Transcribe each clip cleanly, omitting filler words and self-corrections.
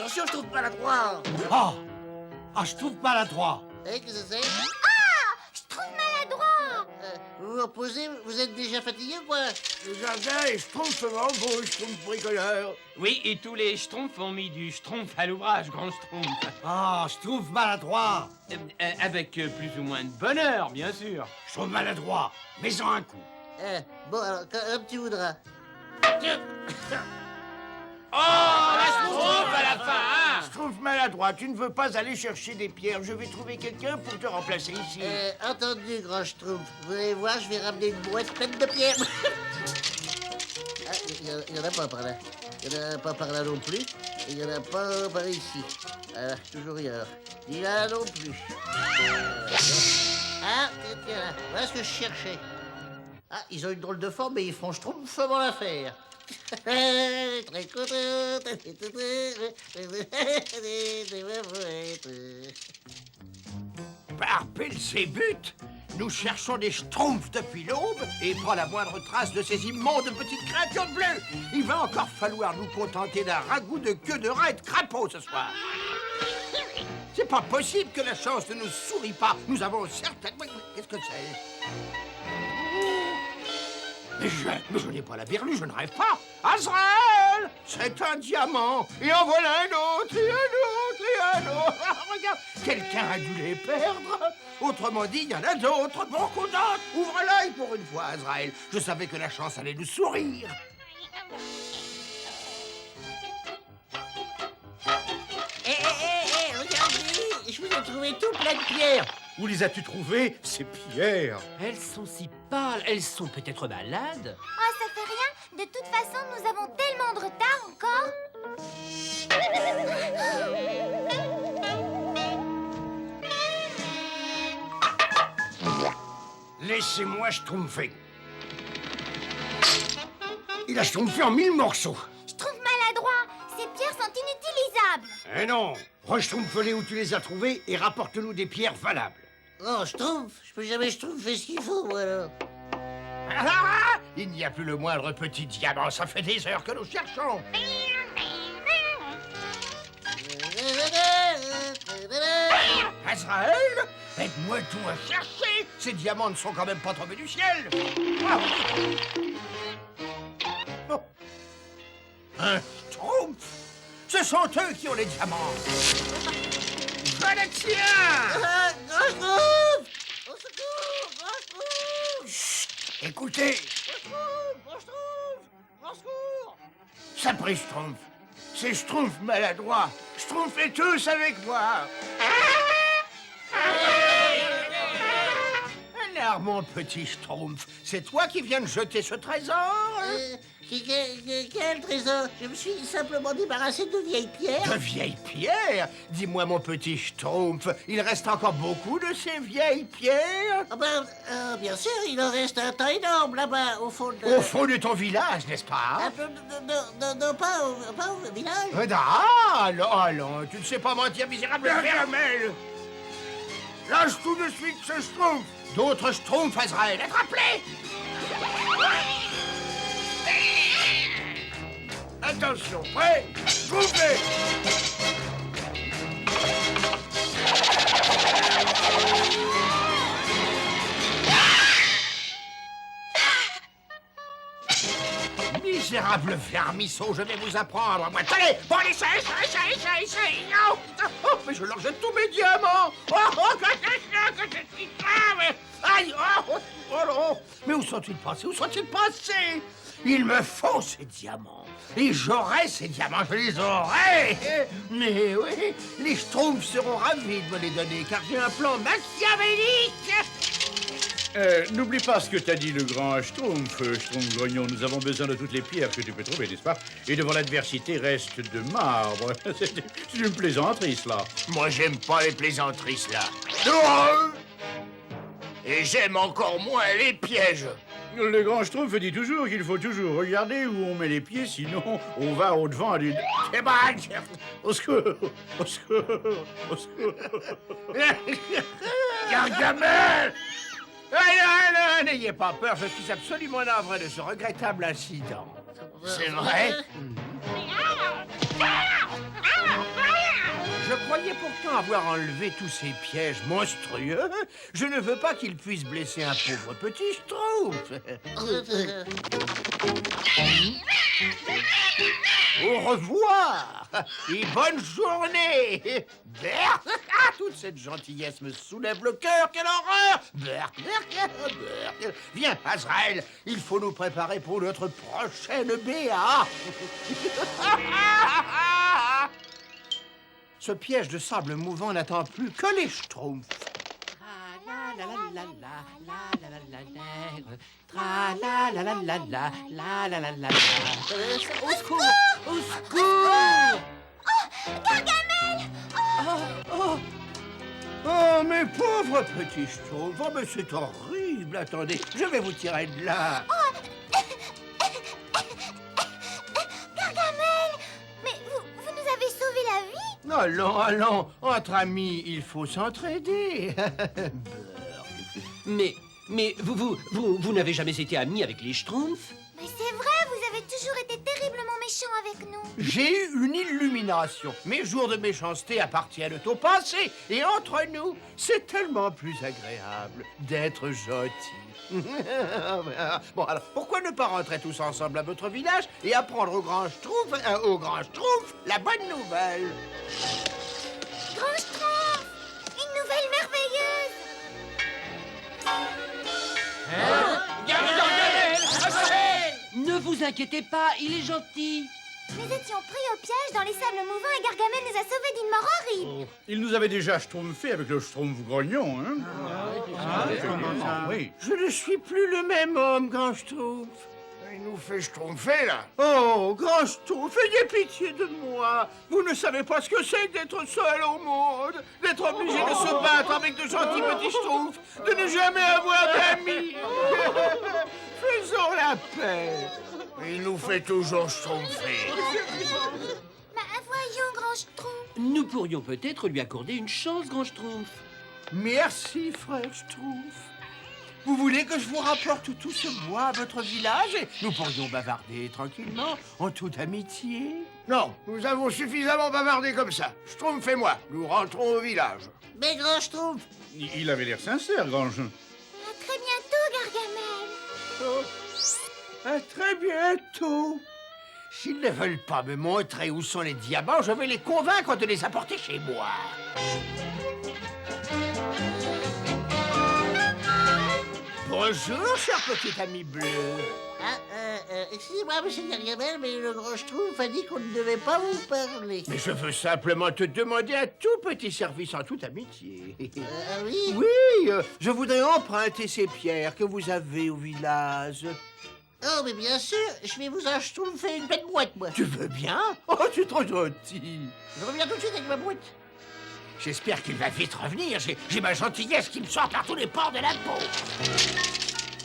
Attention, je trouve maladroit. Ah, je trouve maladroit. Qu'est-ce que c'est? Je trouve maladroit. Vous vous reposez, vous êtes déjà fatigué ou quoi? Le jardin est schtroumpfement beau, schtroumpf bricoleur. Oui, et tous les schtroumpfs ont mis du schtroumpf à l'ouvrage, grand schtroumpf. Ah, je trouve maladroit. Avec plus ou moins de bonheur, bien sûr. Je trouve maladroit. Mets-en un coup. Bon, alors, comme tu voudras. Oh, la schtroumpf à la fin, hein? Je trouve maladroit. Tu ne veux pas aller chercher des pierres. Je vais trouver quelqu'un pour te remplacer ici. Entendu, grand schtroumpf. Vous allez voir, je vais ramener une boîte pleine de pierres. Il y en a pas par là. Il y en a pas par là non plus. Et il y en a pas par ici. Toujours rien. Ni là non plus. Tiens, voilà ce que je cherchais. Ils ont une drôle de forme, mais ils font schtroumpfement l'affaire. Très content. Par Belzébuth, nous cherchons des schtroumpfs depuis l'aube et pas la moindre trace de ces immondes petites créatures bleues. Il va encore falloir nous contenter d'un ragoût de queue de rat et de crapaud ce soir. C'est pas possible que la chance ne nous sourie pas. Nous avons certainement... Qu'est-ce que c'est? Mais je n'ai pas la berlue, je ne rêve pas. Azraël, c'est un diamant. Et en voilà un autre, et un autre, et un autre. Regarde, quelqu'un a dû les perdre. Autrement dit, il y en a d'autres, beaucoup d'autres. Ouvre l'œil pour une fois, Azraël. Je savais que la chance allait nous sourire. Regardez, je vous ai trouvé tout plein de pierres. Où les as-tu trouvées, ces pierres? Elles sont si pâles, elles sont peut-être malades. Oh, ça fait rien. De toute façon, nous avons tellement de retard encore. Laissez-moi schtroumpfer. Il a schtroumpfé en 1000 morceaux. Je trouve maladroit. Ces pierres sont inutilisables. Eh non, re-schtroumpfe-les où tu les as trouvées et rapporte-nous des pierres valables. Oh, schtroumpf, je peux jamais schtroumpfer ce qu'il faut, moi, alors. Il n'y a plus le moindre petit diamant, ça fait des heures que nous cherchons. Azraël, aide-moi tout à chercher. Ces diamants ne sont quand même pas tombés du ciel. Oh. Un schtroumpf. Ce sont eux qui ont les diamants. Je les tiens. Grand schtroumpf! Au secours! Grand schtroumpf! Chut, écoutez. Grand schtroumpf! Sapri Schtroumpf, c'est Schtroumpf maladroit. Schtroumpfez tous avec moi. Alors, mon petit Schtroumpf, c'est toi qui viens de jeter ce trésor? Quel trésor? Je me suis simplement débarrassé de vieilles pierres. De vieilles pierres? Dis-moi, mon petit Schtroumpf, il reste encore beaucoup de ces vieilles pierres? Bien sûr, il en reste un tas énorme là-bas, au fond de... Au fond de ton village, n'est-ce pas? Non, pas au village. Allons, tu ne sais pas mentir, misérable Vermel. Lâche tout de suite ce Schtroumpf. D'autres Schtroumpfs, Azraël, attrape-les! Attention, prêt? Schtroumpfez! Misérable vermisseau, je vais vous apprendre. Moi, allez, bon, allez, essaye. Oh, mais je leur jette tous mes diamants. Oh, que je suis grave. Aïe, oh. Mais où sont-ils passés? Il me faut ces diamants. Et j'aurai ces diamants, je les aurai. Mais oui, les Schtroumpfs seront ravis de me les donner, car j'ai un plan machiavélique. N'oublie pas ce que t'as dit le grand Schtroumpf, Schtroumpf grognon. Nous avons besoin de toutes les pierres que tu peux trouver, n'est-ce pas? Et devant l'adversité, reste de marbre. C'est une plaisanterie, cela. Moi, j'aime pas les plaisanteries, là. Non. Et j'aime encore moins les pièges. Le grand Schtroumpf dit toujours qu'il faut toujours regarder où on met les pieds, sinon on va au-devant d'une... Eh ben, Au secours! Au secours! Au secour! Gargamel! Non, n'ayez pas peur, je suis absolument navré de ce regrettable incident. C'est vrai? Je croyais pourtant avoir enlevé tous ces pièges monstrueux. Je ne veux pas qu'ils puissent blesser un pauvre petit Schtroumpf. Au revoir et bonne journée. Berk, toute cette gentillesse me soulève le cœur. Quelle horreur. Berk, Berk, Berk. Viens, Azraël, il faut nous préparer pour notre prochaine BA. Ce piège de sable mouvant n'attend plus que les Schtroumpfs. Au secours! Au secours! Gargamel! Oh, mes pauvres petits Schtroumpfs, oh, mais c'est horrible. Attendez, je vais vous tirer de là. Gargamel! Mais vous nous avez sauvé la vie? Allons, allons, entre amis, il faut s'entraider. Mais vous n'avez jamais été ami avec les Schtroumpfs? Mais c'est vrai, vous avez toujours été terriblement méchants avec nous. J'ai eu une illumination. Mes jours de méchanceté appartiennent au passé. Et entre nous, c'est tellement plus agréable d'être gentil. Bon, alors, pourquoi ne pas rentrer tous ensemble à votre village et apprendre au grand Schtroumpf, la bonne nouvelle? Grand Schtroumpf! Une nouvelle merveilleuse! Ne vous inquiétez pas, il est gentil. Nous étions pris au piège dans les sables mouvants et Gargamel nous a sauvés d'une mort horrible. Il nous avait déjà schtroumpfé avec le schtroumpf grognon, hein? Oui. Je ne suis plus le même homme, grand Schtroumpf. Il nous fait schtroumpfer, là. Oh, grand Schtroumpf, ayez pitié de moi. Vous ne savez pas ce que c'est que d'être seul au monde, d'être obligé de se battre avec de gentils petits Schtroumpfs, de ne jamais avoir d'amis. Faisons la paix. Il nous fait toujours schtroumpfer. Bah, voyons, Grand Schtroumpf. Nous pourrions peut-être lui accorder une chance, grand Schtroumpf. Merci, frère Schtroumpf. Vous voulez que je vous rapporte tout ce bois à votre village et nous pourrions bavarder tranquillement, en toute amitié? Non, nous avons suffisamment bavardé comme ça. Schtroumpf et moi, nous rentrons au village. Mais grand Schtroumpf, Il avait l'air sincère, grand jeu. À très bientôt, Gargamel. Oh, à très bientôt. S'ils ne veulent pas me montrer où sont les diamants, je vais les convaincre de les apporter chez moi. Bonjour, cher petit ami bleu. excusez-moi, monsieur Gargamel, mais le grand Schtroumpf a dit qu'on ne devait pas vous parler. Mais je veux simplement te demander un tout petit service en toute amitié. Oui? Oui, je voudrais emprunter ces pierres que vous avez au village. Oh, mais bien sûr, je vais vous en schtroumpfer une belle boîte, moi. Tu veux bien? Oh, tu es trop gentil. Je reviens tout de suite avec ma boîte. J'espère qu'il va vite revenir. J'ai ma gentillesse qui me sort par tous les pores de la peau.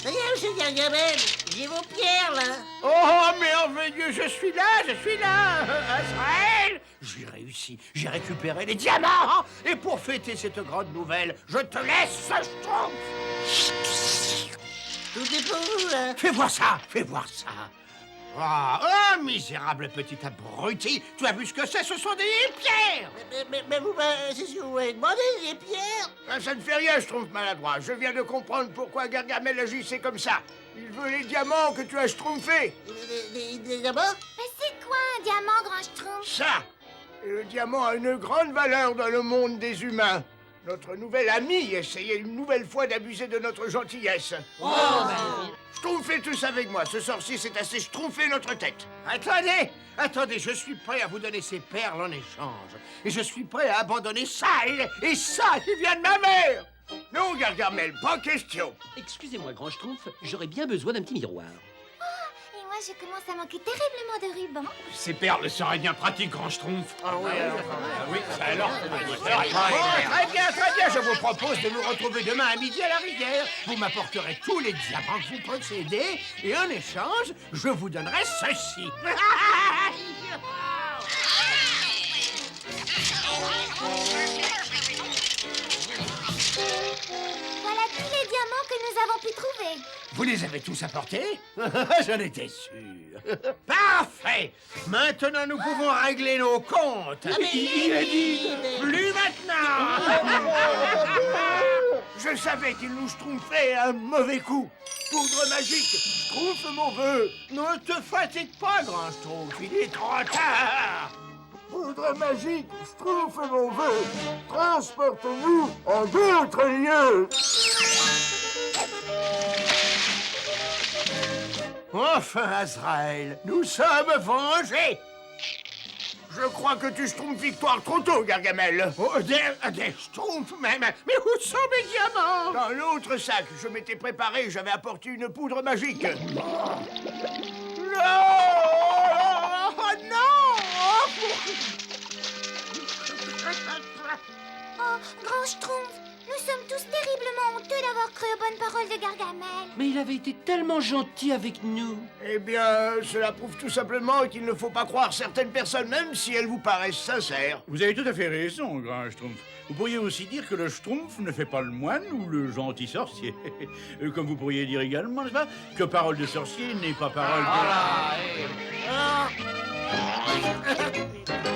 Ça y est, monsieur Gargamel, j'ai vos pierres, là. Oh, merveilleux, je suis là. Azraël, j'ai réussi, j'ai récupéré les diamants. Et pour fêter cette grande nouvelle, je te laisse ce Schtroumpf. Tout est pour vous, là. Fais voir ça. Oh, misérable petit abruti. Tu as vu ce que c'est? Ce sont des pierres. Mais vous, c'est ce que vous m'avez demandé, les pierres. Ça ne fait rien, je trouve maladroit. Je viens de comprendre pourquoi Gargamel agissait comme ça. Il veut les diamants que tu as schtroumpfés. Les diamants? Mais c'est quoi un diamant, Grand Schtroumpf? Ça, et le diamant a une grande valeur dans le monde des humains. Notre nouvel ami essayait une nouvelle fois d'abuser de notre gentillesse. Schtroumpfez tous avec moi. Ce sorcier s'est assez schtroumpfé notre tête. Attendez, je suis prêt à vous donner ces perles en échange. Et je suis prêt à abandonner ça et ça qui vient de ma mère. Non, Gargamel, pas question. Excusez-moi, grand Schtroumpf, j'aurais bien besoin d'un petit miroir. Et moi, je commence à manquer terriblement de ruban. Ces perles seraient bien pratiques, grand Schtroumpf. Ah oui, Oui, ça alors. Très bien, je vous propose de nous retrouver demain à midi à la rivière. Vous m'apporterez tous les diamants que vous possédez et en échange, je vous donnerai ceci. Voilà tous les diamants que nous avons pu trouver. Vous les avez tous apportés? J'en étais sûr. Parfait. Maintenant, nous pouvons régler nos comptes. Ah, mais il a dit... Plus maintenant. Je savais qu'il nous schtroumpfait un mauvais coup. Poudre magique, schtroumpf mon vœu. Ne te fatigue pas, grand schtroumpf, il est trop tard. Poudre magique, schtroumpf mon vœu. Transporte-nous en d'autres lieux. Enfin, Azraël, nous sommes vengés. Je crois que tu schtroumpfes victoire trop tôt, Gargamel. Oh, des schtroumpfs même. Mais où sont mes diamants? Dans l'autre sac, je m'étais préparé, j'avais apporté une poudre magique. Non! Oh, non! Oh, grand Schtroumpf, nous sommes tous terriblement honteux d'avoir cru aux bonnes paroles de Gargamel. Mais il avait été tellement gentil avec nous. Eh bien, cela prouve tout simplement qu'il ne faut pas croire certaines personnes, même si elles vous paraissent sincères. Vous avez tout à fait raison, grand Schtroumpf. Vous pourriez aussi dire que le Schtroumpf ne fait pas le moine ou le gentil sorcier. Comme vous pourriez dire également, n'est-ce pas, que parole de sorcier n'est pas parole de...